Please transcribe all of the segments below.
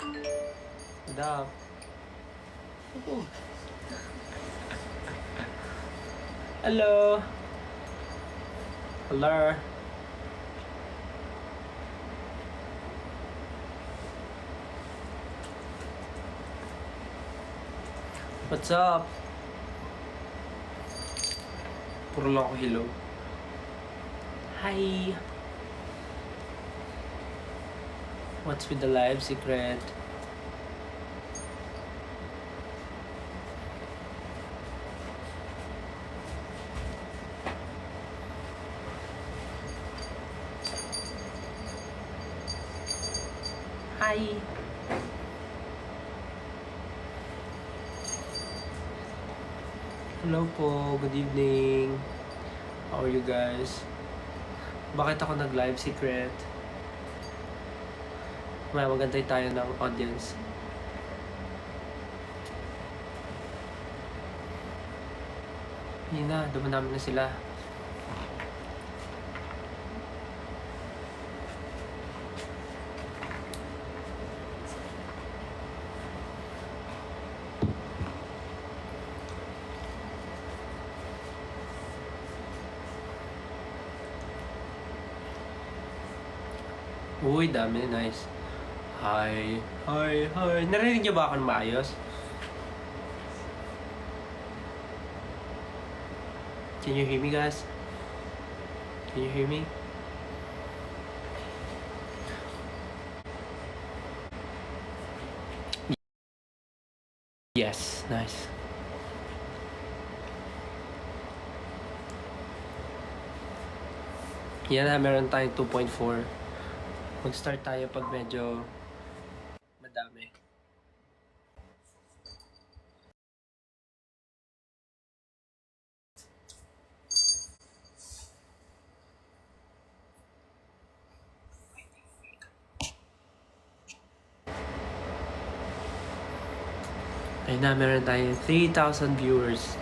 Madam. Hello. Hello. What's up? Puro lang ako hello. Hi. What's with the live secret? Hi. Hello po, good evening. How are you guys? Bakit ako nag-live secret? May magantay tayo ng audience. Hindi na, dumanami na sila. Uy, dami. Nice. Hi. Hi. Hi. Narinig niyo ba ako ng maayos? Can you hear me, guys? Can you hear me? Yes. Nice. Yan na, meron tayong 2.4. Mag-start tayo pag medyo madami. Ayun na, meron tayong 3,000 viewers.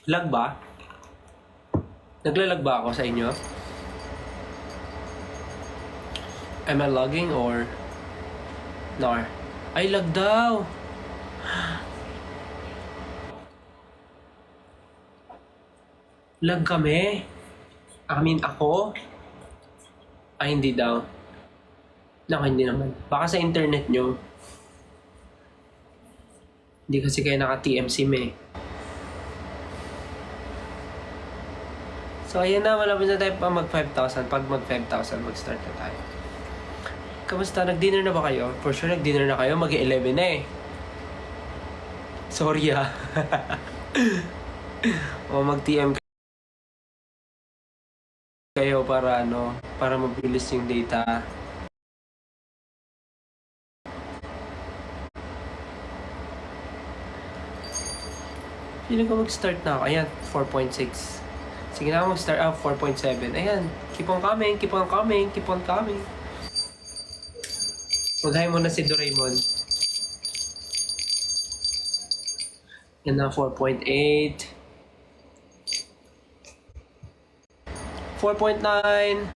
Lag ba? Naglalag ba ako sa inyo? Am I logging or no? Ay, lag daw! Lag kami? Ako? Ay, hindi daw. Naku, hindi naman. Baka sa internet nyo. Hindi kasi kayo naka-TMSIM eh. So, ayun na. Malapit na tayo pa mag 5,000. Pag mag 5,000, mag-start na tayo. Kamusta? Nag-dinner na ba kayo? For sure, nag-dinner na kayo. Mag-11 na eh. Sorry ah. O mag-TM kayo para para mabilis yung data. Feeling ko mag-start na ako. Ayan, 4.6. Sige na, mag-start up 4.7. Ayan, keep on coming, keep on coming, keep on coming. Mag-hi muna si Doraemon. Yan na, 4.8. 4.9.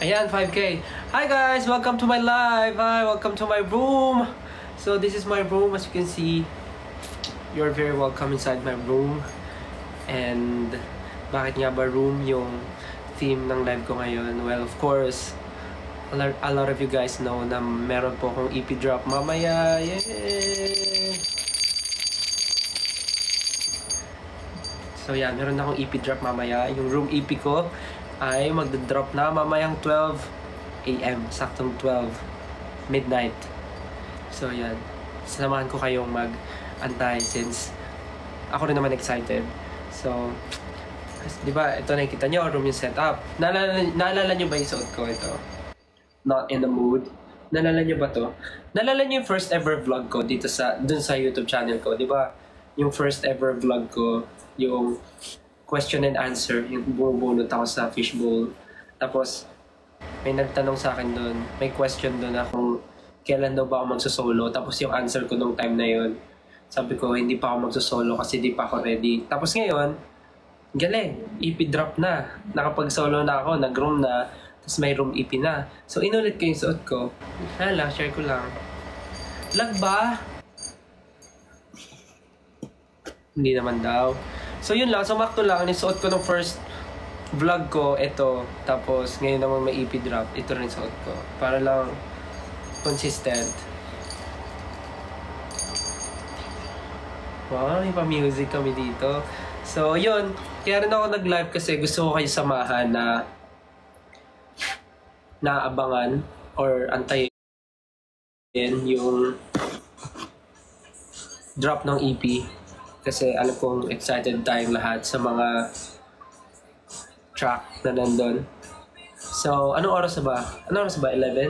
Ayan, 5K. Hi guys, welcome to my live. Hi, welcome to my room. So this is my room. As you can see, you're very welcome inside my room. And bakit nga ba room yung theme ng live ko ngayon? Well, of course, a lot of you guys know na meron po akong EP drop mamaya. Yay! So yeah, meron akong EP drop mamaya. Yung room EP ko ay magda-drop na mamayang 12 AM. Saktong 12 midnight. So yan, samahan ko kayong mag-antay since ako rin naman excited. So, di ba, ito nakikita nyo, room yung setup. Naalala nyo ba yung suot ko ito? Not in the mood. Naalala nyo ba to? Naalala nyo yung first ever vlog ko dito dun sa YouTube channel ko, di ba? yung first ever vlog ko, yung question and answer, yung bumubunot ako sa fishbowl. Tapos, may nagtanong sa akin doon, may question doon na kung kailan daw ba ako magsusolo. Tapos yung answer ko nung time na yun, sabi ko, hindi pa ako magsusolo kasi di pa ako ready. Tapos ngayon, galing, EP drop na. Nakapag-solo na ako, nag-room na, tapos may room EP na. So, inulit ko yung suot ko. Hala, share ko lang. Lag ba? Hindi naman daw. So, yun lang. Sumakto lang. Nisuot ko nung first vlog ko, ito. Tapos, ngayon naman may EP drop. Ito rin suot ko. Para lang consistent. Wow, may pa-music kami dito. So, yun. Kaya rin ako nag-live kasi gusto ko kayo samahan na naabangan or antayin yung drop ng EP. Kasi alam kong excited tayong lahat sa mga track na nandun. So, anong oras na ba? Anong oras ba? 11?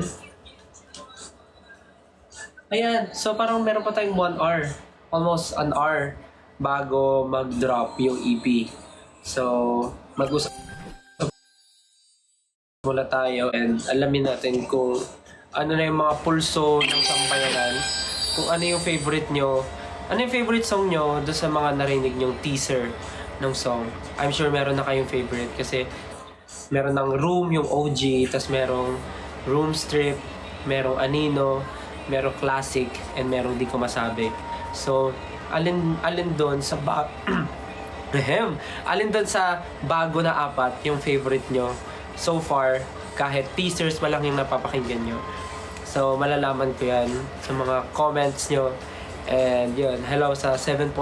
Ayan. So, parang meron pa tayong 1 hour. Almost an hour bago mag-drop yung EP. So, mag-usap muna tayo and alamin natin kung ano na yung mga pulso ng Sampayanan. Kung ano yung favorite nyo. Ano yung favorite song nyo doon sa mga narinig nyong teaser ng song. I'm sure meron na kayong favorite kasi meron ng Room, yung OG, tas merong Room Strip, merong Anino, merong Classic, and merong Di Ko Masabi. So, alin doon sa alin doon sa bago na apat yung favorite nyo so far, kahit teasers pa lang yung napapakinggan nyo. So, malalaman ko yan sa mga comments nyo. And yun, hello sa 7.2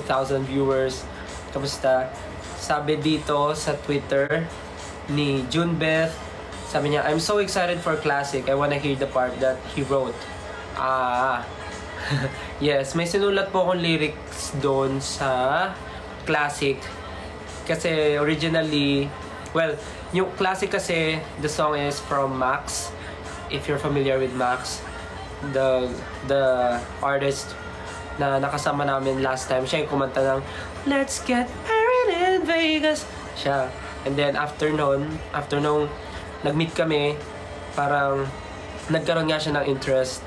thousand viewers. Kamusta? Sabi dito sa Twitter ni Junbeth, sabi niya, I'm so excited for Classic. I wanna hear the part that he wrote. Yes, may sinulat po akong lyrics doon sa Classic. Kasi originally, well, yung Classic kasi, the song is from Max. If you're familiar with Max, the artist na nakasama namin last time, siya yung kumanta ng Let's Get Married in Vegas. Siya. And then after nung nag-meet kami, parang nagkaroon nga siya ng interest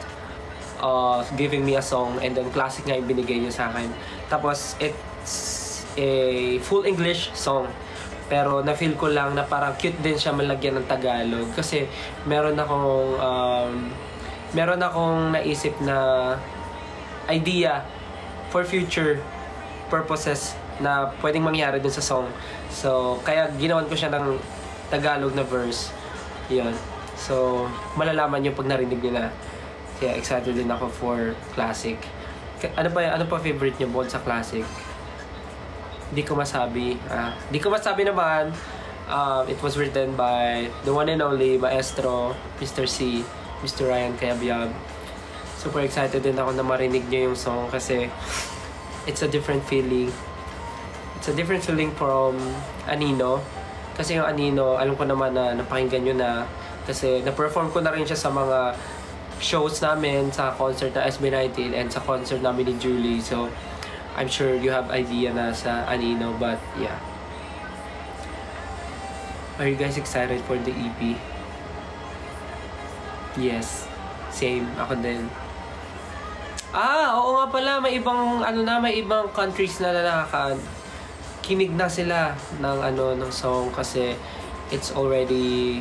of giving me a song, and then Classic nga yung binigay niya sa akin. Tapos it's a full English song, pero na-feel ko lang na parang cute din siya malagyan ng Tagalog kasi meron akong naisip na idea for future purposes na pwedeng mangyari dun sa song. So, kaya ginawan ko siya ng Tagalog na verse. Yun. So, malalaman nyo pag narinig nyo na. Kaya excited din ako for Classic. Ano pa favorite nyo bukod sa Classic? Di ko masabi. Di ko masabi naman. It was written by the one and only Maestro, Mr. C, Mr. Ryan Cayabyab. Super excited din ako na marinig nyo yung song kasi it's a different feeling. It's a different feeling from Anino. Kasi yung Anino, alam ko naman na napakinggan nyo na kasi na-perform ko na rin siya sa mga shows namin, sa concert na SB19 and sa concert namin ni Julie. So, I'm sure you have idea na sa Anino, but yeah. Are you guys excited for the EP? Yes. Same. Ako din. Oo nga pala. May ibang, may ibang countries na kinig na sila ng song kasi it's already,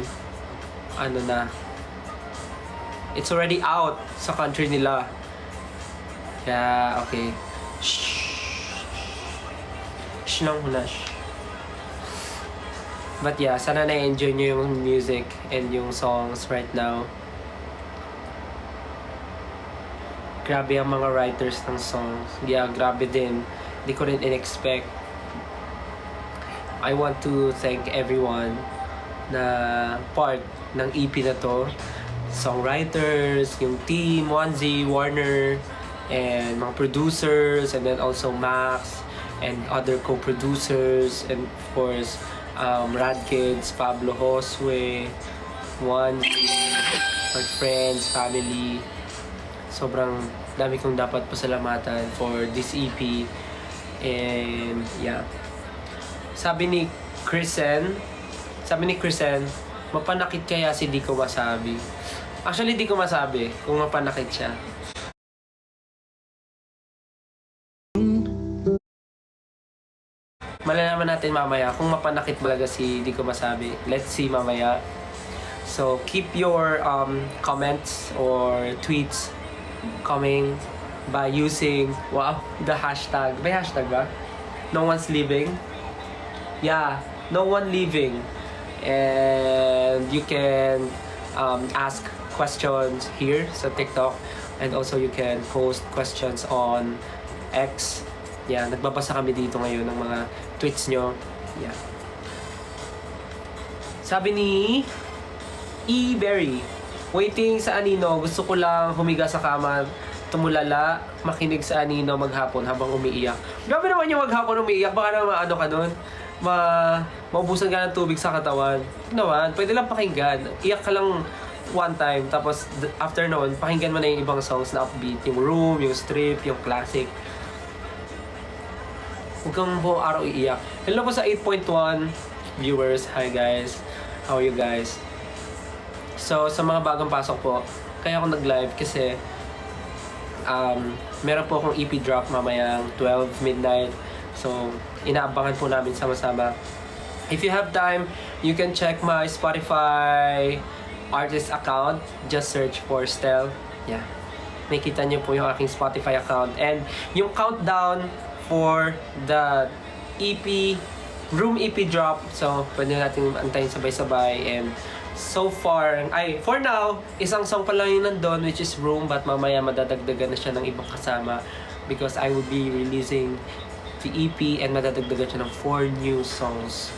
it's already out sa country nila. Kaya, okay. Shh lang muna. But yeah, sana na-enjoy nyo yung music and yung songs right now. Grabe ang mga writers ng songs. Yeah, grabe din. Di ko rin in-expect. I want to thank everyone na part ng EP na to. Songwriters, yung team, Wanzi, Warner, and mga producers, and then also Max, and other co-producers, and of course, Rad Kids, Pablo Josue, Wanzi, my friends, family. Sobrang dami kong dapat pasalamatan for this EP. And yeah. Sabi ni Krisen, mapanakit kaya si Di ko masabi. Actually, di ko masabi kung mapanakit siya. Malalaman natin mamaya kung mapanakit talaga si Di ko masabi. Let's see mamaya. So, keep your comments or tweets coming by using, the hashtag. May hashtag ba? No one's leaving. Yeah, no one leaving. And you can ask questions here sa TikTok. And also you can post questions on X. Yeah, nagbabasa kami dito ngayon ng mga tweets nyo. Yeah. Sabi ni E-Berry, waiting sa anino, gusto ko lang humiga sa kama, tumulala, makinig sa anino maghapon habang umiiyak. Grabe naman yung maghapon umiiyak, baka naman ano ka nun, maubusan ka ng tubig sa katawan. Naman, pwede lang pakinggan. Iyak ka lang one time, tapos after noon, pakinggan mo na yung ibang songs na upbeat, yung Room, yung Strip, yung Classic. Huwag kang buong araw iiyak. Hello po sa 8.1 viewers. Hi guys. How are you guys? So, sa mga bagong pasok po, kaya ako nag-live kasi meron po akong EP drop mamayang 12 midnight. So, inaabangan po namin sama-sama. If you have time, you can check my Spotify artist account. Just search for Stel. Yeah. Nakita niyo po yung aking Spotify account. And yung countdown for the EP, Room EP drop. So, pwede natin antayin sabay-sabay. And so far, for now, isang song pa lang yung nandun, which is Room. But mamaya madadagdagan na siya ng ibang kasama. Because I will be releasing the EP and madadagdagan siya ng 4 new songs.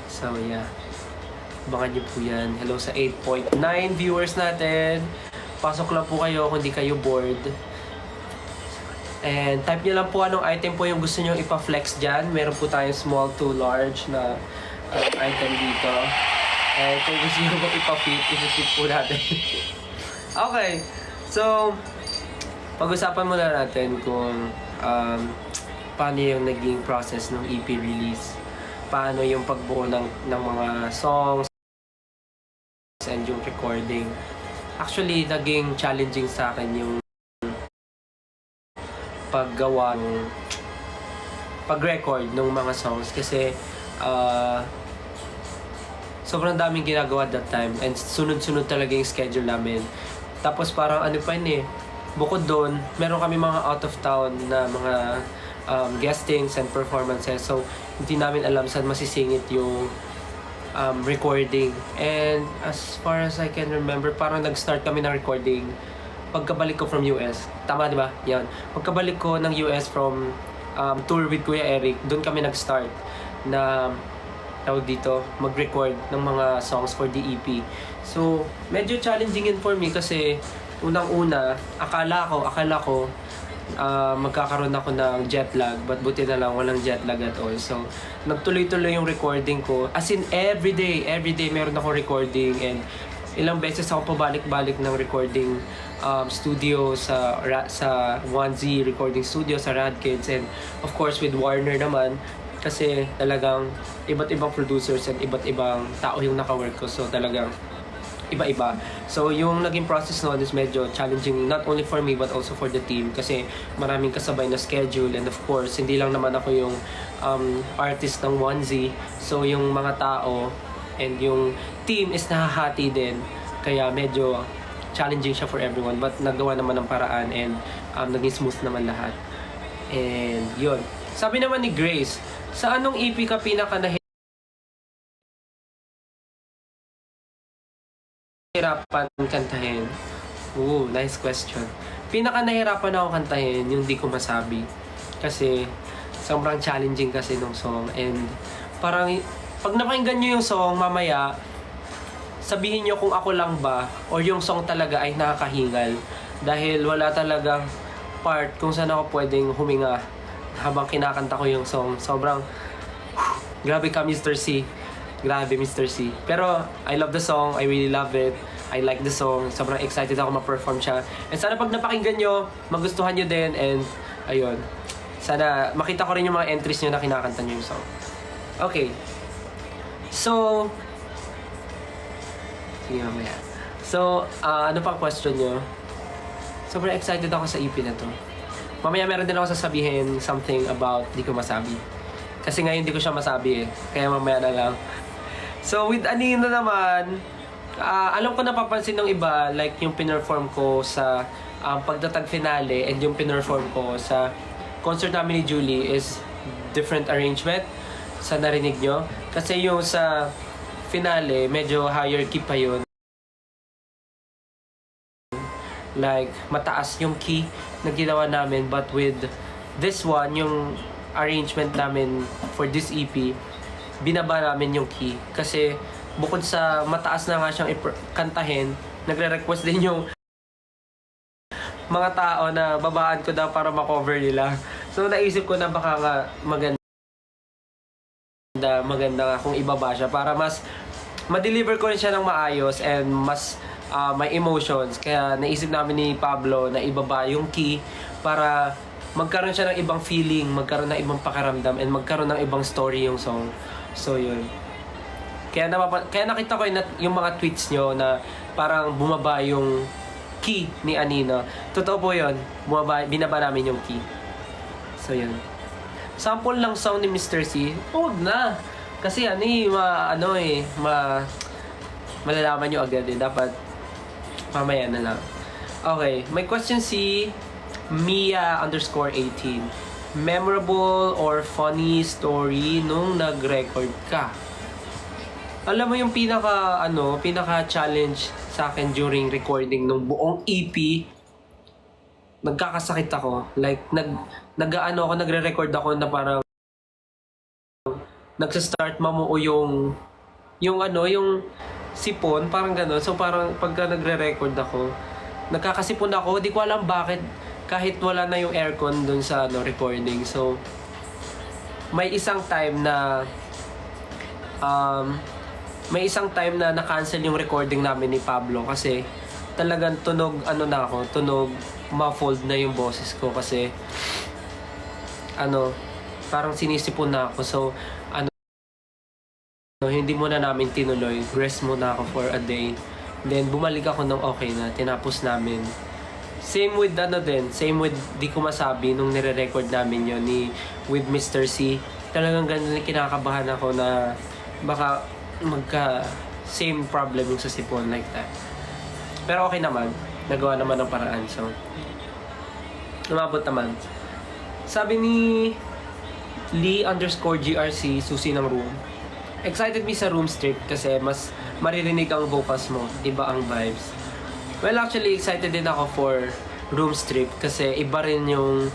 So, yeah. Abangan niyo po yan. Hello sa 8.9 viewers natin. Pasok lang po kayo kung di kayo bored. And type nyo lang po anong item po yung gusto nyo ipa-flex dyan. Meron po tayong small to large na item dito. And kung gusto nyo po ipa-fit, ipa-fit po natin. Okay. So, pag-usapan muna natin kung paano yung naging process ng EP release. Paano yung pagbuo ng mga songs and yung recording. Actually, naging challenging sa akin yung pag-record ng mga songs kasi sobrang daming ginagawa that time and sunod-sunod talaga yung schedule namin. Tapos parang ano pa yun bukod doon, meron kami mga out of town na mga guestings and performances. So, hindi namin alam saan masisingit yung recording. And as far as I can remember, parang nag-start kami ng recording pagkabalik ko from US. Tama, di ba? Yan. Pagkabalik ko ng US from tour with Kuya Eric, doon kami nag-start na tawag dito, mag-record ng mga songs for the EP. So, medyo challenging yun for me kasi unang-una, akala ko magkakaroon ako ng jet lag, but buti na lang walang jet lag at all. So, nagtuloy-tuloy yung recording ko. As in, everyday meron akong recording and ilang beses ako pabalik-balik ng recording studio sa 1Z recording studio sa Rad Kids, and of course with Warner naman kasi talagang iba't ibang producers and iba't ibang tao yung naka-work ko, so talagang iba-iba. So yung naging process noon is medyo challenging not only for me but also for the team kasi maraming kasabay na schedule, and of course hindi lang naman ako yung artist ng 1Z, so yung mga tao and yung team is nahahati din, kaya medyo challenging siya for everyone, but nagawa naman ng paraan and naging smooth naman lahat. And yun, sabi naman ni Grace, sa anong EP ka pinaka nahirapan kantahin? Ooh, nice question. Pinaka nahirapan ako kantahin yung Di Ko Masabi kasi sobrang challenging kasi nung song, and parang pag napakinggan nyo yung song mamaya, sabihin nyo kung ako lang ba or yung song talaga ay nakakahingal, dahil wala talagang part kung saan ako pwedeng huminga habang kinakanta ko yung song. Sobrang grabe ka, Mr. C. Grabe, Mr. C. Pero I love the song, I really love it, I like the song, sobrang excited ako ma-perform siya, and sana pag napakinggan nyo magustuhan nyo din. And ayun, Sana makita ko rin yung mga entries nyo na kinakanta nyo yung song. Okay. So, sige mamaya. So, ano pang question nyo? Sobrang excited ako sa EP na to. Mamaya meron din ako sasabihin something about di ko masabi. Kasi ngayon di ko siya masabi eh. Kaya mamaya na lang. So, with Anino naman, alam ko napapansin ng iba, like yung pinerform ko sa pagtatag finale and yung pinerform ko sa concert namin ni Julie is different arrangement sa narinig nyo. Kasi yung sa finale, medyo higher key pa yun. Like, mataas yung key na ginawa namin. But with this one, yung arrangement namin for this EP, binaba namin yung key. Kasi bukod sa mataas na nga siyang kantahin, nagre-request din yung mga tao na babaan ko daw para makover nila. So naisip ko na baka nga maganda nga kung ibaba siya para mas ma-deliver ko rin siya ng maayos and mas may emotions. Kaya naisip namin ni Pablo na ibaba yung key para magkaroon siya ng ibang feeling, magkaroon ng ibang pakiramdam, and magkaroon ng ibang story yung song. So yun. Kaya nakita ko yung mga tweets nyo na parang bumaba yung key ni Anino. Totoo po yun. Binaba namin yung key. So yun. Sample lang sound ni Mr. C. Huwag na. Kasi malalaman nyo agad eh. Dapat mamaya na lang. Okay. May question si Mia_18. Memorable or funny story nung nag-record ka? Alam mo yung pinaka-challenge sa akin during recording ng buong EP, nagkakasakit ako. Like, nagre-record ako na parang nagsa-start mamuo yung sipon, parang gano'n. So, parang pagka nagre-record ako, nagkakasipon ako, di ko alam bakit, kahit wala na yung aircon dun sa recording. So, may isang time na na-cancel yung recording namin ni Pablo kasi talagang tunog muffled na yung boses ko kasi parang sinisipon na ako. So, hindi muna namin tinuloy. Rest muna ako for a day. Then, bumalik ako nung okay na. Tinapos namin. Same with Di Ko Masabi nung nire-record namin yun with Mr. C. Talagang ganun kinakabahan ako na baka same problem yung sa sipon like that. Pero okay naman. Nagawa naman ng paraan. So, lumabot naman. Sabi ni Lee_GRC, susi ng room. Excited me sa room strip kasi mas maririnig ang vocals mo. Iba ang vibes. Well, actually, excited din ako for room strip kasi iba rin yung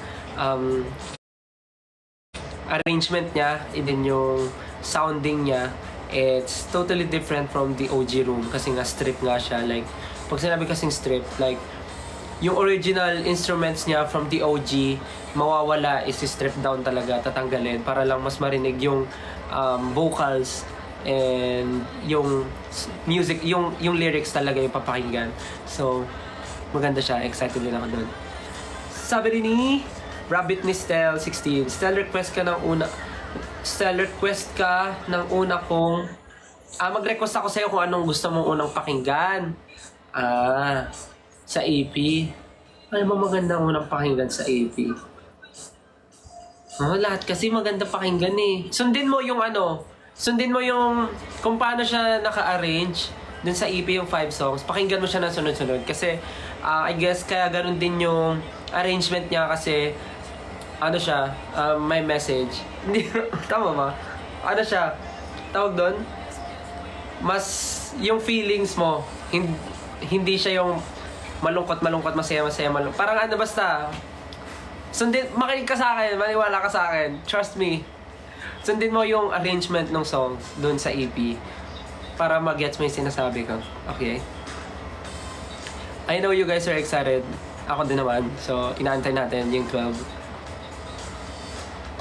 arrangement niya, din yung sounding niya. It's totally different from the OG room kasi nga strip nga siya. Like, pag sinabi kasing strip, like, yung original instruments niya from the OG, mawawala, isi-strip down talaga, tatanggalin para lang mas marinig yung vocals and yung music, yung lyrics talaga yung papakinggan. So, maganda siya. Excited din ako doon. Sabi rin ni Rabbit ni Stel16, request ka ng una kong mag-request ako sa'yo kung anong gusto mong unang pakinggan. Sa EP. Ano ba magandang unang pakinggan sa EP? Lahat kasi maganda pakinggan eh. Sundin mo yung kung paano siya naka-arrange dun sa EP yung 5 songs. Pakinggan mo siya na sunod-sunod. Kasi, I guess, kaya ganun din yung arrangement niya kasi, may message. Hindi, tama ba? Tawag doon? Mas, yung feelings mo, hindi siya yung malungkot, masaya. Parang basta, makinig ka sa akin, maniwala ka sa akin. Trust me. Sundin mo yung arrangement ng songs dun sa EP para mag-gets mo yung sinasabi ko. Okay? I know you guys are excited. Ako din naman. So, inaantay natin yung 12.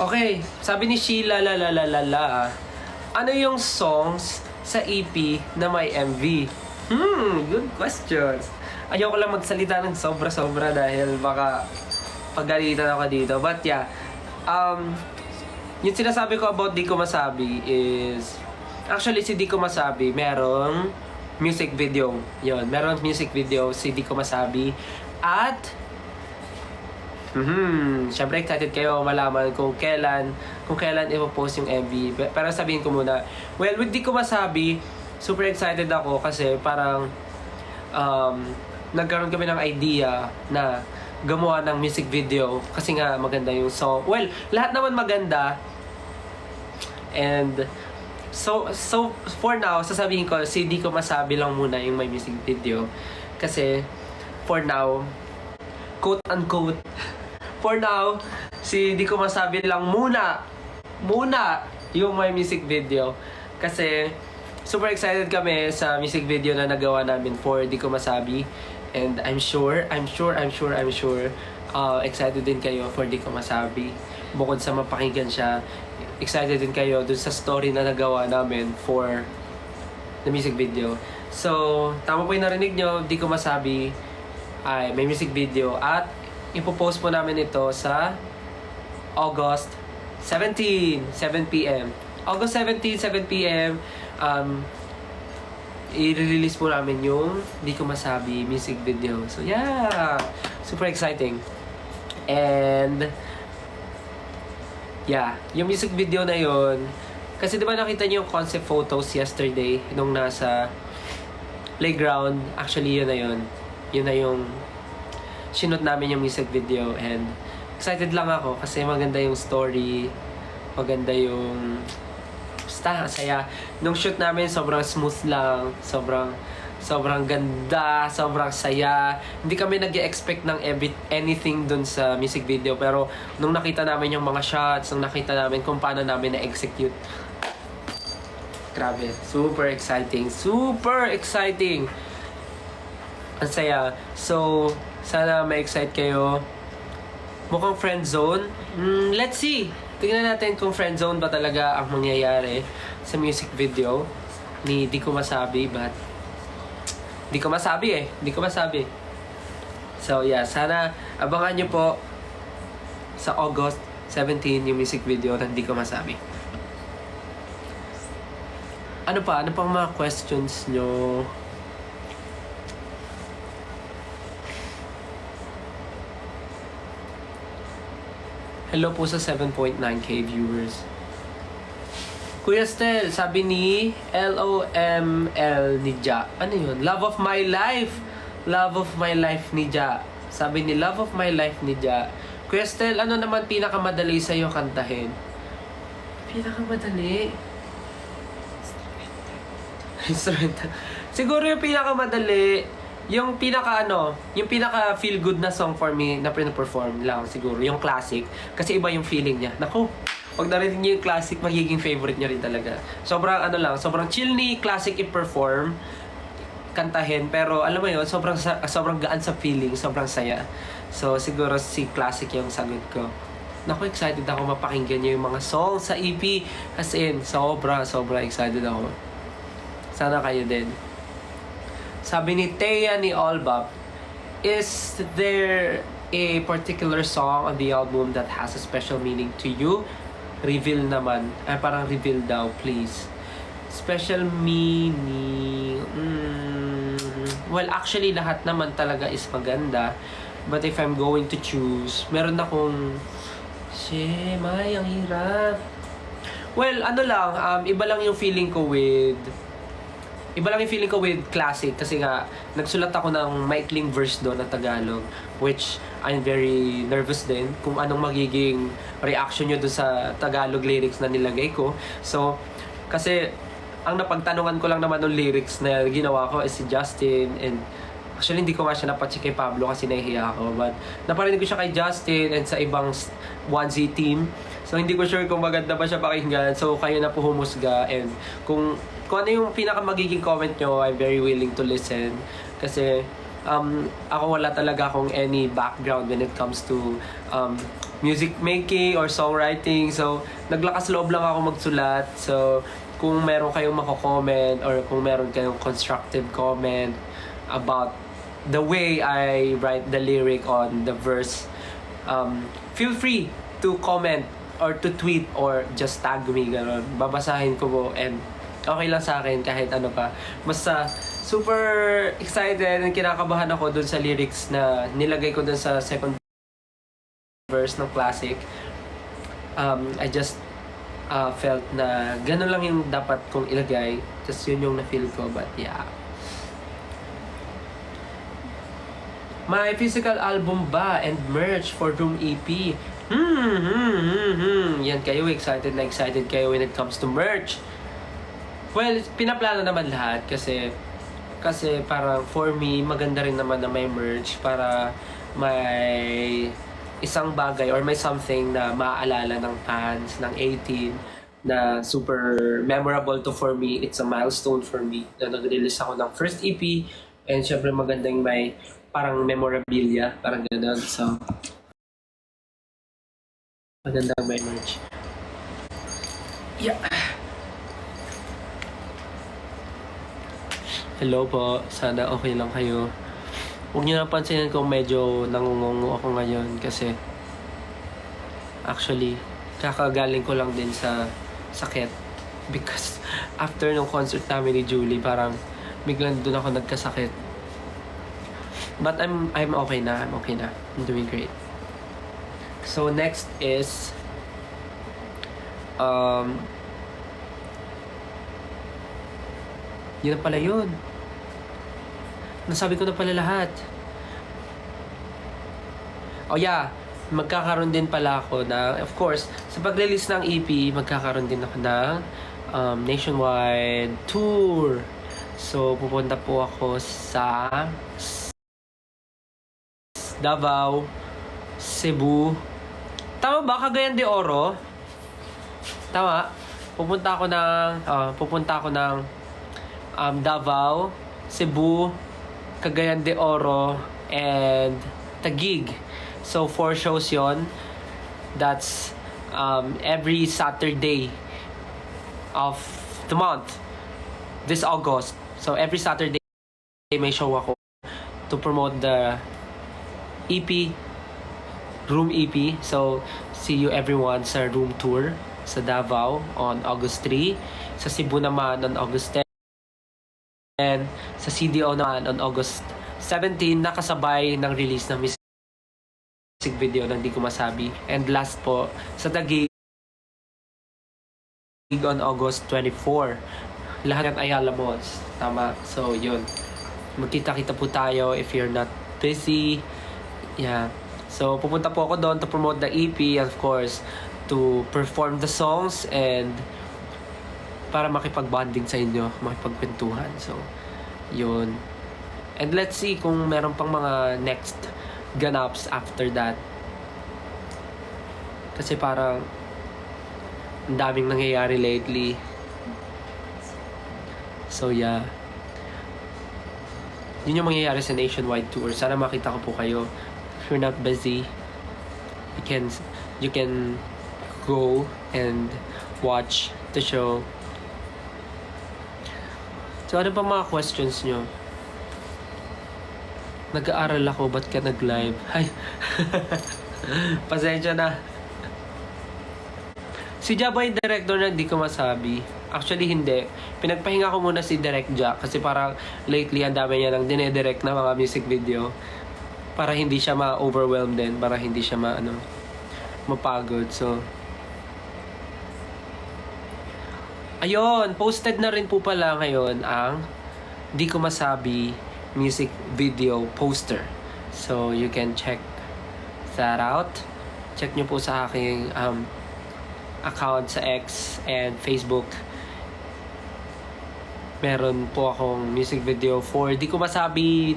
Okay. Sabi ni Sheila, ano yung songs sa EP na may MV? Good questions. Ayoko lang magsalita ng sobra-sobra dahil baka pagalitan ako dito. But yeah, yung sinasabi ko about Di Ko Masabi is, actually si Di Ko Masabi, merong music video. Yun, merong music video si Di Ko Masabi. At, syempre excited kayo malaman kung kailan ipopost yung MV. Pero sabihin ko muna, well, with Di Ko Masabi, super excited ako kasi parang, nagkaroon kami ng idea na gumawa ng music video kasi nga maganda yung song. Well, lahat naman maganda. And so for now, sasabihin ko, si Di Ko Masabi lang muna yung may music video. Kasi for now, quote unquote, for now, si Di Ko Masabi lang muna yung may music video. Kasi super excited kami sa music video na nagawa namin for Di Ko Masabi. And I'm sure, excited din kayo for Di Ko Masabi. Bukod sa mapakinggan siya, excited din kayo dun sa story na nagawa namin for the music video. So, tama po yung narinig nyo, Di Ko Masabi ay may music video. At ipopost po namin ito sa August 17, 7 p.m. August 17, 7 p.m. I-release po namin yung Di Ko Masabi music video. So yeah, super exciting. And yeah, yung music video na yun, kasi diba nakita niyo yung concept photos yesterday nung nasa playground. Actually yun na yung sinut namin yung music video. And excited lang ako kasi maganda yung story, maganda yung basta, saya. Nung shoot namin, sobrang smooth lang. Sobrang ganda. Sobrang saya. Hindi kami nag-expect ng anything dun sa music video. Pero, nung nakita namin yung mga shots, nung nakita namin kung paano namin na-execute, grabe. Super exciting. Super exciting! Ang saya. So, sana ma-excite kayo. Mukhang friend zone. Let's see! Tingnan natin kung friendzone ba talaga ang mangyayari sa music video ni Di Ko Masabi, but Di Ko Masabi. So yeah, sana abangan nyo po sa August 17 yung music video ng Di Ko Masabi. Ano pang mga questions nyo? Hello po sa 7.9k viewers. Kuya Stel, sabi ni LOML ni Ja. Ano yun? Love of my life. Love of my life ni Ja. Sabi ni Love of my life ni Ja. Kuya Stel, ano naman pinakamadali sa'yo kantahin? Pinakamadali? Instrumental. Siguro yung pinakamadali, yung pinaka feel good na song for me na pina-perform lang siguro, yung classic. Kasi iba yung feeling niya. Naku, pag narinig niyo yung classic, magiging favorite niya rin talaga. Sobrang chill ni classic i-perform, kantahin, pero alam mo yun, sobrang gaan sa feeling, sobrang saya. So siguro si classic yung sagot ko. Naku, excited ako mapakinggan niyo yung mga songs sa EP. As in, sobra excited ako. Sana kayo din. Sabi ni Thea ni Olbap, is there a particular song on the album that has a special meaning to you? Reveal naman. Parang reveal daw, please. Special meaning... Well, actually, lahat naman talaga is maganda. But if I'm going to choose, meron akong... May ang hirap. Well, iba lang yung feeling ko with classic kasi nga nagsulat ako ng maikling verse doon na Tagalog, which I'm very nervous din kung anong magiging reaction nyo doon sa Tagalog lyrics na nilagay ko. So, kasi ang napagtanungan ko lang naman ng lyrics na ginawa ko is si Justin, and actually hindi ko nga siya napacheck kay Pablo kasi nahihiya ako, but naparinig ko siya kay Justin and sa ibang 1Z team. So, hindi ko sure kung maganda ba siya pakinggan. So, kayo na po humusga. And kung ano yung pinaka magiging comment nyo, I'm very willing to listen. Kasi, ako wala talaga akong any background when it comes to music making or songwriting. So, naglakas loob lang ako magsulat. So, kung meron kayong mako-comment or kung meron kayong constructive comment about the way I write the lyric on the verse, feel free to comment or to tweet or just tag me, gano'n. Babasahin ko po and okay lang sa akin kahit ano pa. Basta super excited and kinakabahan ako dun sa lyrics na nilagay ko dun sa second verse ng Classic. I just felt na gano'n lang yung dapat kong ilagay. Tapos yun yung na-feel ko. But yeah. My physical album ba and merch for Room EP? Yan kayo, excited na excited kayo when it comes to merch. Well, pinaplano naman lahat kasi parang for me, maganda rin naman na may merch para may isang bagay or may something na maaalala ng fans ng 18 na super memorable to for me. It's a milestone for me na nag-release ako ng first EP and syempre magandang may parang memorabilia, parang gano'n. So, magandang may merch. Yeah. Hello po, sana okay lang kayo. Huwag niyo napansinin kung medyo nangungungo ako ngayon kasi actually, kakagaling ko lang din sa sakit because after nung concert namin ni Julie, parang biglang doon ako nagkasakit. But I'm okay na, I'm doing great. So next is yun na pala yun. Nasabi ko na pala lahat. Oh yeah, magkakaroon din pala ako ng, of course, sa pag-release ng EP, magkakaroon din ako ng nationwide tour. So, pupunta po ako sa Davao, Cebu. Tama ba? Cagayan de Oro? Tama. Pupunta ako ng Davao, Cebu, Cagayan de Oro, and Taguig. So, 4 shows yon. That's every Saturday of the month. This August. So, every Saturday may show ako to promote the EP, Room EP. So, see you everyone sa Room Tour sa Davao on August 3. Sa Cebu naman on August 10. And sa CDO naman on August 17, nakasabay ng release ng music video ng Di Ko Masabi. And last po, sa Taguig on August 24. Lahat ng Ayala Malls. Tama. So, yun. Magkita-kita po tayo if you're not busy. Yeah. So, pupunta po ako doon to promote the EP, of course, to perform the songs and para makipag-bonding sa inyo, makipagkwentuhan. So, yun. And let's see kung meron pang mga next ganaps after that. Kasi parang ang daming nangyayari lately. So, yeah. Yun yung mangyayari sa nationwide tour. Sana makita ko po kayo. If you're not busy, you can go and watch the show. So, ano pa mga questions nyo? Nag-aaral ako, ba't ka nag-live? Ay, pasensya na. Si Ja ba yung director na Di Ko Masabi? Actually, hindi. Pinagpahinga ko muna si Direct Ja kasi parang lately, ang dami niya nang dinedirect na mga music video para hindi siya ma-overwhelmed din, para hindi siya mapagod. So, ayun, posted na rin po pala ngayon ang Di Ko Masabi music video poster. So, you can check that out. Check nyo po sa aking account sa X and Facebook. Meron po akong music video for Di Ko Masabi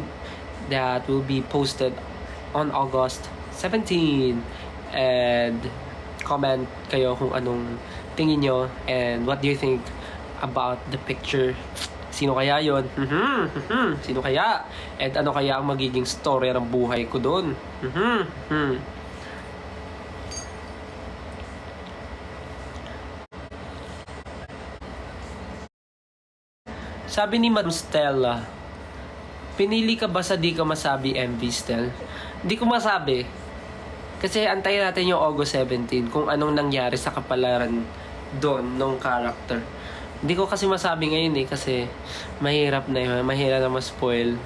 that will be posted on August 17. And comment kayo kung anong tingin nyo and what do you think about the picture. Sino kaya yon? Sino kaya? And ano kaya ang magiging story ng buhay ko doon? Sabi ni Madam Stella, pinili ka ba sa Di Ko Masabi MV, Stel? Di ko masabi. Kasi antayin natin yung August 17 kung anong nangyari sa kapalaran doon nung character. Hindi ko kasi masabi ngayon kasi mahirap na yun. Mahirap na ma-spoil.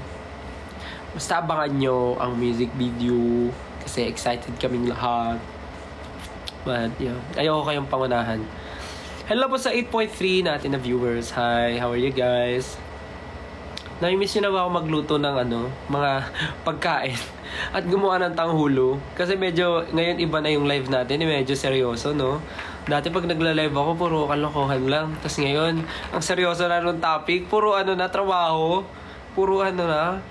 Basta abangan nyo ang music video kasi excited kaming lahat. But yeah, ayoko kayong pangunahan. Hello po sa 8.3 natin na viewers. Hi, how are you guys? Na-miss nyo na ba ako magluto ng mga pagkain at gumawa ng tanghulo? Kasi medyo, ngayon iba na yung live natin, medyo seryoso, no? Dati pag nagla-live ako, puro kalokohan lang. Tapos ngayon, ang seryoso na nung topic, puro na, trabaho. Puro na,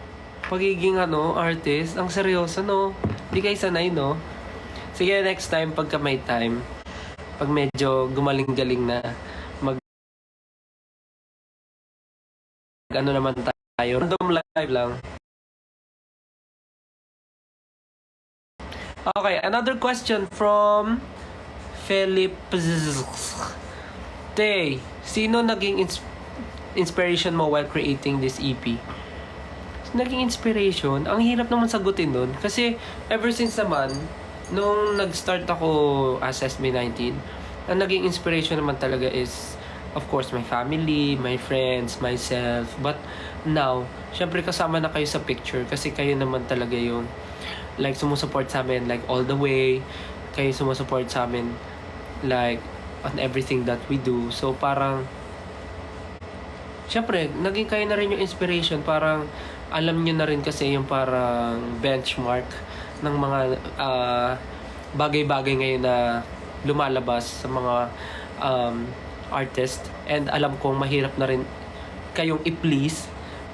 pagiging artist. Ang seryoso, no? Di kayo sanay, no? Sige, next time, pagka may time, pag medyo gumaling-galing na, naman tayo. Random live lang. Okay, another question from Philip. Tay, sino naging inspiration mo while creating this EP? Naging inspiration? Ang hirap naman sagutin nun. Kasi ever since naman, nung nag-start ako as SB19, ang naging inspiration naman talaga is of course, my family, my friends, myself. But now, syempre kasama na kayo sa picture kasi kayo naman talaga yung like sumusuport sa amin like all the way. Kayo sumusuport sa amin like on everything that we do. So parang syempre, naging kayo na rin yung inspiration. Parang alam nyo na rin kasi yung parang benchmark ng mga bagay-bagay ngayon na lumalabas sa mga artist, and alam kong mahirap na rin kayong i-please,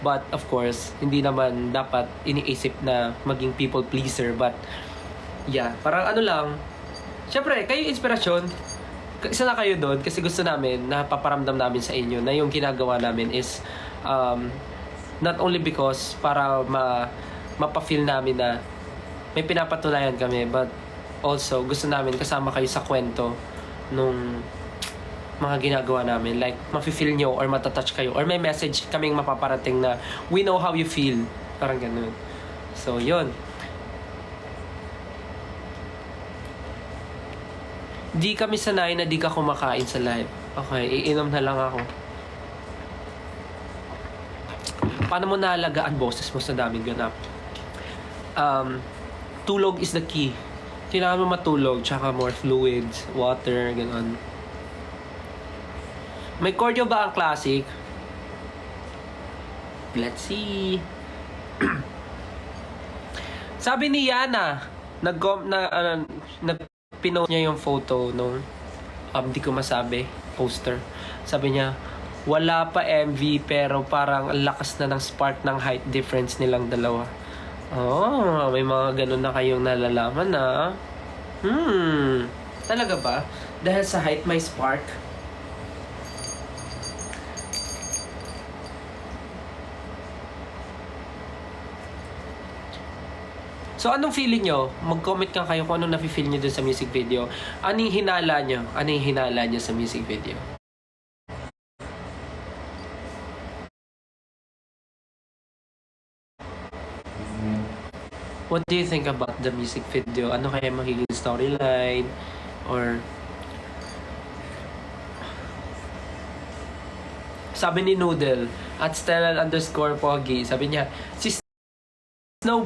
but of course hindi naman dapat iniisip na maging people pleaser, but yeah, parang lang, syempre kayo inspirasyon, isa na kayo doon kasi gusto namin na paparamdam namin sa inyo na yung ginagawa namin is not only because para mapa-feel namin na may pinapatunayan kami, but also gusto namin kasama kayo sa kwento nung mga ginagawa namin. Like, mafe-feel nyo or matatouch kayo or may message kaming mapaparating na we know how you feel. Parang ganun. So, yun. Di kami sanay na di ka kumakain sa live. Okay, iinom na lang ako. Paano mo naalagaan boses mo sa daming ganap? Tulog is the key. Kailangan mo matulog, tsaka more fluids, water, ganun. May choreo ba ang classic? Let's see. Sabi ni Yana, nagpinost niya yung photo nung di ko masabi, poster. Sabi niya, wala pa MV pero parang ang lakas na ng spark ng height difference nilang dalawa. Oh, may mga ganun na kayong nalalaman na. Talaga ba? Dahil sa height may spark? So, anong feeling nyo? Mag-comment ka kayo kung anong nafe-feel nyo dun sa music video. Anong hinala nyo? Anong hinala nyo sa music video? What do you think about the music video? Ano kaya magiging storyline? Or sabi ni Noodle at Stellan_Pogi, sabi niya, si Snow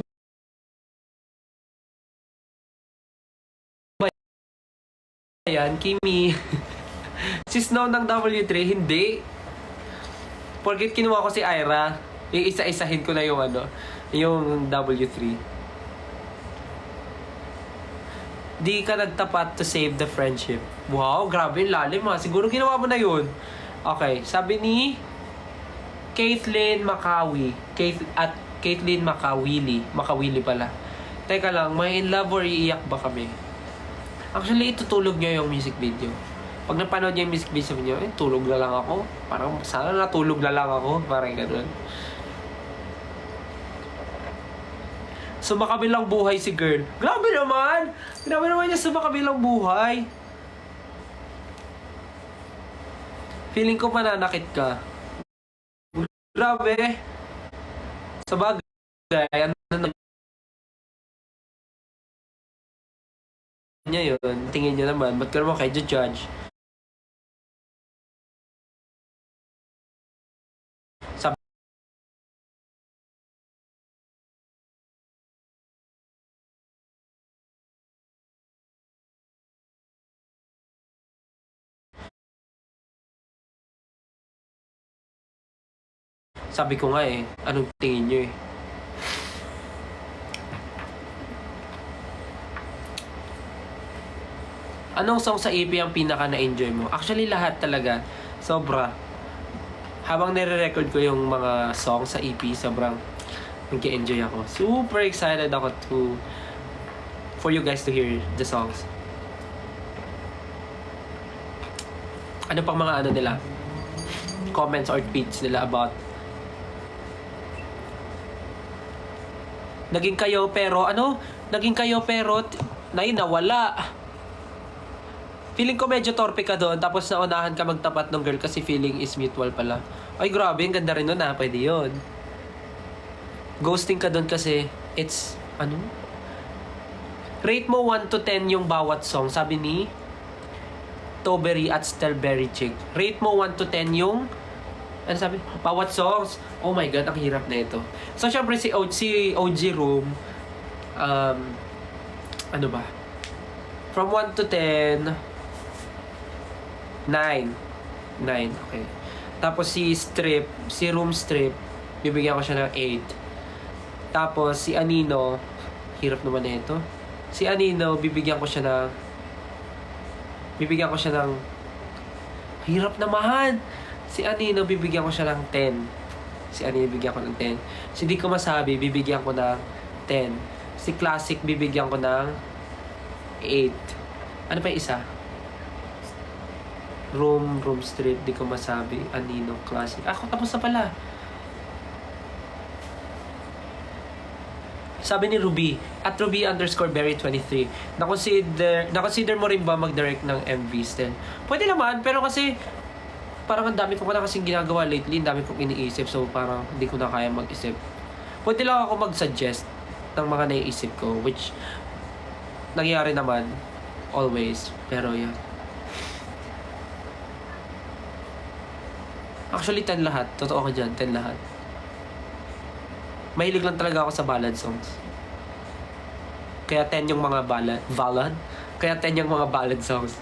yan, Kimi. Si Snow ng W3, hindi. Porket kinuha ko si Ira, iisa-isahin ko na yung W3. Di ka nagtapat to save the friendship. Wow, grabe, lalim ha. Siguro ginawa mo na yun. Okay, sabi ni Caitlin Makawi. Caitlin Makawili pala. Teka lang, may in love or iiyak ba kami? Actually, itutulog nyo yung music video. Pag napanood nyo yung music video nyo, tulog na lang ako. Parang sana natulog na lang ako. Parang ganun. So, makabilang buhay si girl. Grabe naman! Grabe naman niya sa makabilang buhay. Feeling ko mananakit ka. Grabe. Sa bagay, ano niya yun. Tingin niyo naman, ba't ka naman kayo judge? Sabi sabi ko nga eh, anong tingin niyo eh? Anong song sa EP ang pinaka na-enjoy mo? Actually, lahat talaga. Sobra. Habang nire-record ko yung mga song sa EP, sobrang nag-enjoy ako. Super excited ako for you guys to hear the songs. Ano pang mga ano nila? Comments or tweets nila about naging kayo pero nawala. Feeling ko medyo torpe ka doon, tapos naunahan ka magtapat ng girl kasi feeling is mutual pala. Ay, grabe, ang ganda rin nun ha, pwede yun. Ghosting ka doon kasi, it's, rate mo 1 to 10 yung bawat song, sabi ni Toberry at Strawberry Chick. Rate mo 1 to 10 yung, sabi? Bawat songs. Oh my God, ang hirap na ito. So, syempre si OG Room, ano ba? From 1 to 10, 9. 9, okay. Tapos si Room Strip, bibigyan ko siya ng 8. Tapos si Anino, hirap naman na ito. Si Anino, bibigyan ko siya ng hirap naman. Si Anino, bibigyan ko siya ng 10. Si Anino, bibigyan ko ng 10. Si Di Ko Masabi, bibigyan ko ng 10. Si Classic, bibigyan ko ng 8. Ano pa yung isa? Room Strip, Di Ko Masabi, Anino, Classic. Ako, tapos na pala. Sabi ni Ruby, at Ruby_berry23, na-consider mo rin ba mag-direct ng MV still? Pwede naman, pero kasi parang ang dami ko na kasing ginagawa lately, ang dami kong iniisip, so parang hindi ko na kaya mag-isip. Pwede lang ako mag-suggest ng mga naiisip ko, which nangyayari naman always, pero yeah. Actually, 10 lahat. Totoo ka dyan, 10 lahat. Mahilig lang talaga ako sa ballad songs. Kaya 10 yung mga ballad? Kaya 10 yung mga ballad songs.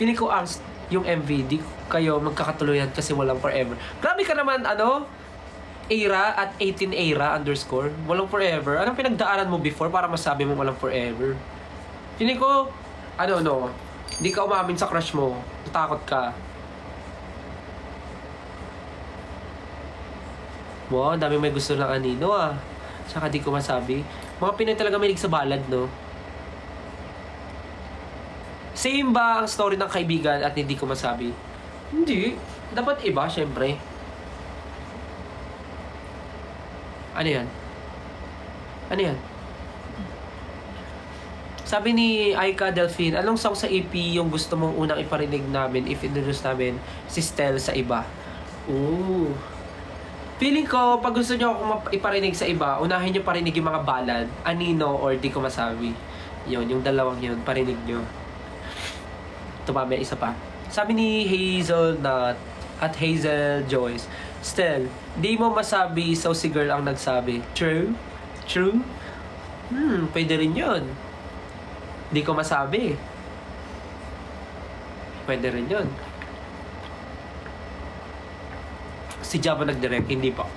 Feeling ko yung MV, di kayo magkakatuluyan kasi walang forever. Grabe ka naman, era at 18 era _ walang forever. Anong pinagdaanan mo before para masabi mo walang forever? Feeling ko, hindi ka umamin sa crush mo. Natakot ka. Wow, dami may gusto ng Anino ah. Tsaka Di Ko Masabi. Mga Pinoy talaga mahilig sa ballad, no? Same ba ang story ng kaibigan at Di Ko Masabi? Hindi. Dapat iba, syempre. Ano yan? Sabi ni Aika Delphine, anong song sa EP yung gusto mong unang iparinig namin if introduce namin si Stel sa iba? Ooh. Feeling ko, pag gusto nyo akong iparinig sa iba, unahin nyo parinig yung mga ballad, Anino or Di Ko Masabi. Yung dalawang yun, parinig nyo. Ito pa, may isa pa. Sabi ni Hazelnut at Hazel Joyce, Stel, di mo masabi so si girl ang nagsabi. True? Pwede rin yun. Di Ko Masabi. Pwede rin yun. Si Ja ba nag-direct? Hindi pa.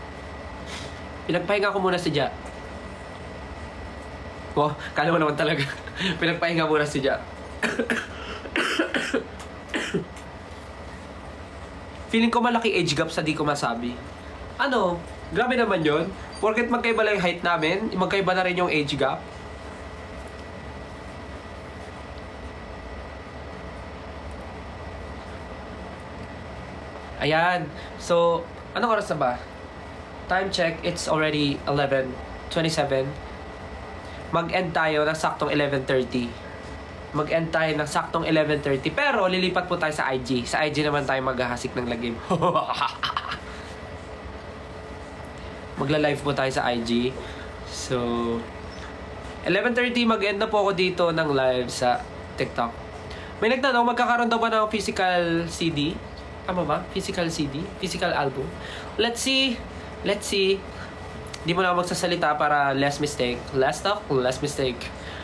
Pinagpahinga ko muna si Ja. Oh, kala mo naman talaga. Pinagpahinga muna si Ja. Feeling ko malaki age gap sa Di Ko Masabi. Grabe naman yun. Porket magkaiba lang yung height namin, magkaiba na rin yung age gap. Ayan. So, anong oras na ba? Time check, it's already 11:27. Mag-end tayo ng saktong 11:30. Pero lilipat po tayo sa IG. Sa IG naman tayo maghahasik ng lagim. Magla-live po tayo sa IG. So, 11:30 mag-end na po ako dito ng live sa TikTok. May nagtanong, magkakaroon daw ba ng physical CD? Tama ba? Physical CD? Physical album? Let's see. Let's see. Di mo na ako magsasalita para less mistake. Less talk, less mistake.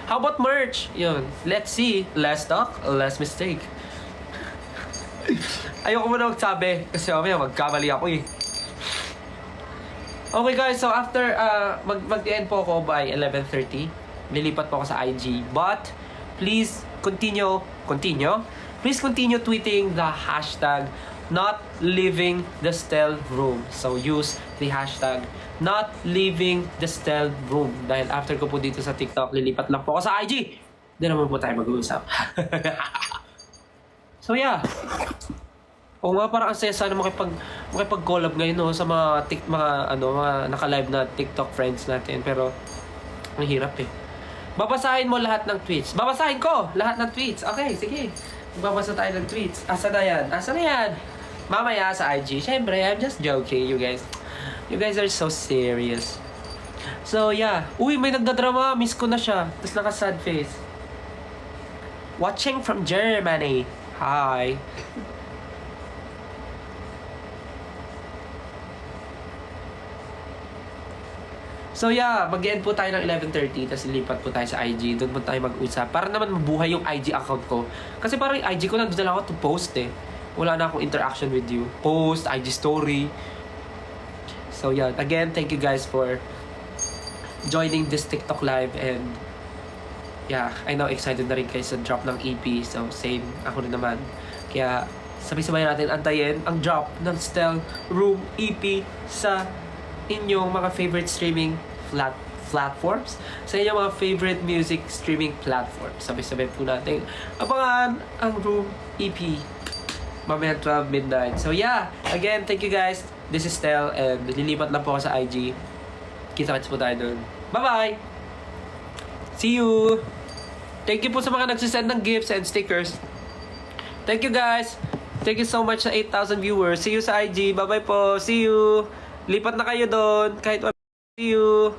How about merch? Yun. Let's see. Less talk, less mistake. Ayoko muna magsabi kasi mamaya magkamali ako eh. Okay guys, so after mag-end po ako by 11:30. Lilipat po ako sa IG. But please continue. Please continue tweeting the hashtag not leaving the stealth room. So use the hashtag not leaving the stealth room. Dahil after ko po dito sa TikTok, lilipat lang po ako sa IG. Doon naman po tayo mag-uusap. So yeah. O nga, parang ang saya sana makipag-collab ngayon no, sa mga naka-live na TikTok friends natin. Pero ang hirap eh. Babasahin mo lahat ng tweets. Babasahin ko lahat ng tweets. Okay, sige. Babasa tayo ng tweets. Asa na yan? Mamaya sa IG. Siyempre, I'm just joking, you guys. You guys are so serious. So, yeah. Uy, may nagdadrama. Miss ko na siya. Tapos naka-sad face. Watching from Germany. Hi. So yeah, mag-end po tayo ng 11:30 tapos lilipat po tayo sa IG. Doon po tayo mag-usap para naman mabuhay yung IG account ko. Kasi parang yung IG ko nandun lang ako to post eh. Wala na akong interaction with you. Post, IG story. So yeah, again, thank you guys for joining this TikTok live and yeah, I know excited na rin kayo sa drop ng EP. So same, ako rin naman. Kaya sabay-sabay natin antayin ang drop ng Stealth Room EP sa inyong mga favorite streaming platforms, sa inyong mga favorite music streaming platforms. Sabay-sabay po natin abangan ang Room EP mamaya 12 midnight. So yeah, again, thank you guys. This is Stel and lilipat lang po ako sa IG. Kita-kits po tayo doon. Bye-bye! See you! Thank you po sa mga nagsisend ng gifts and stickers. Thank you guys! Thank you so much sa 8,000 viewers. See you sa IG. Bye-bye po! See you! Lipat na kayo doon. Kahit see you.